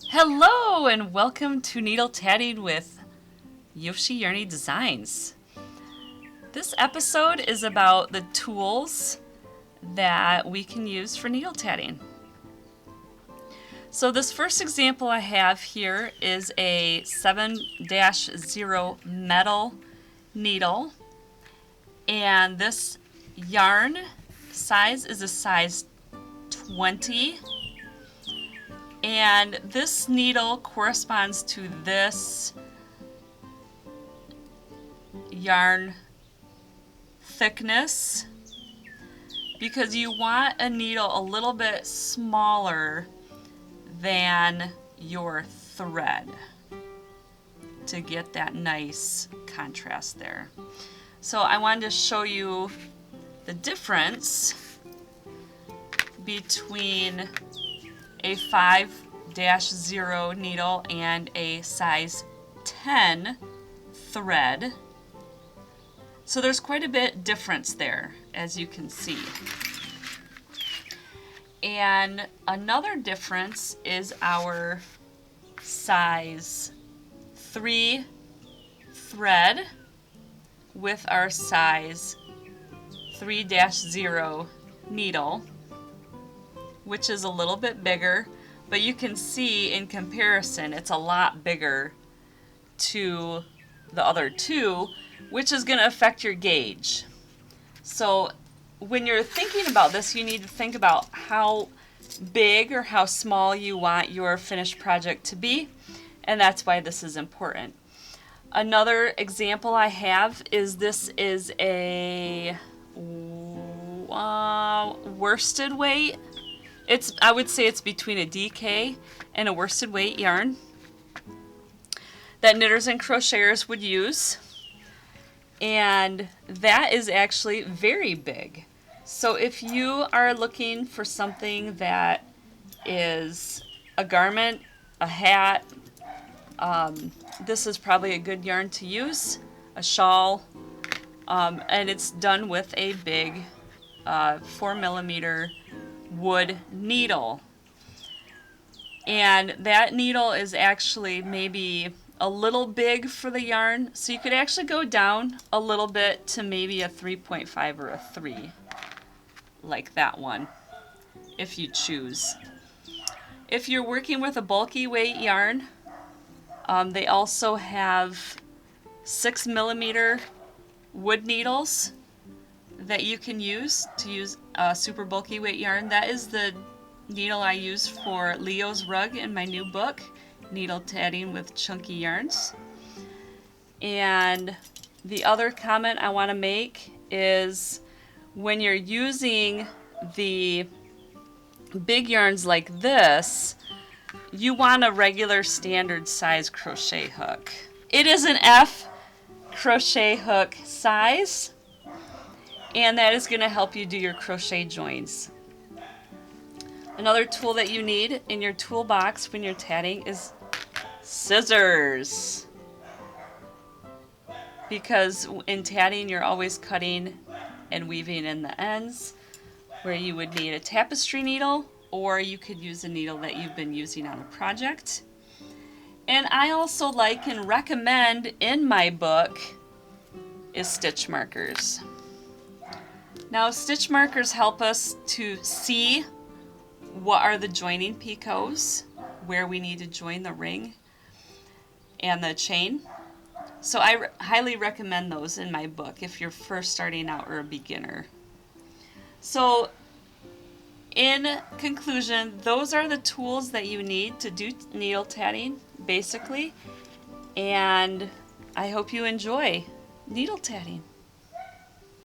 Hello and welcome to Needle Tatting with Yoshi Yarny Designs. This episode is about the tools that we can use for needle tatting. So this first example I have here is a 7-0 metal needle, and this yarn size is a size 20. And this needle corresponds to this yarn thickness because you want a needle a little bit smaller than your thread to get that nice contrast there. So I wanted to show you the difference between a 5-0 needle and a size 10 thread. So there's quite a bit difference there, as you can see. And another difference is our size 3 thread with our size 3-0 needle, which is a little bit bigger, but you can see in comparison it's a lot bigger to the other two, which is going to affect your gauge. So when you're thinking about this, you need to think about how big or how small you want your finished project to be, and that's why this is important. Another example I have is this is a worsted weight. I would say it's between a DK and a worsted weight yarn that knitters and crocheters would use. And that is actually very big. So if you are looking for something that is a garment, a hat, this is probably a good yarn to use, a shawl, and it's done with a big 4mm wood needle. And that needle is actually maybe a little big for the yarn, so you could actually go down a little bit to maybe a 3.5 or a 3, like that one, if you choose. If you're working with a bulky weight yarn, they also have 6mm wood needles that you can use to use a super bulky weight yarn. That is the needle I use for Leo's rug in my new book, Needle Tatting with Chunky Yarns. And the other comment I want to make is when you're using the big yarns like this, you want a regular standard size crochet hook. It is an F crochet hook size, and that is going to help you do your crochet joins. Another tool that you need in your toolbox when you're tatting is scissors. Because in tatting you're always cutting and weaving in the ends, where you would need a tapestry needle, or you could use a needle that you've been using on a project. And I also like and recommend in my book is stitch markers. Now, stitch markers help us to see what are the joining picots, where we need to join the ring and the chain. So I highly recommend those in my book if you're first starting out or a beginner. So in conclusion, those are the tools that you need to do needle tatting, basically. And I hope you enjoy needle tatting.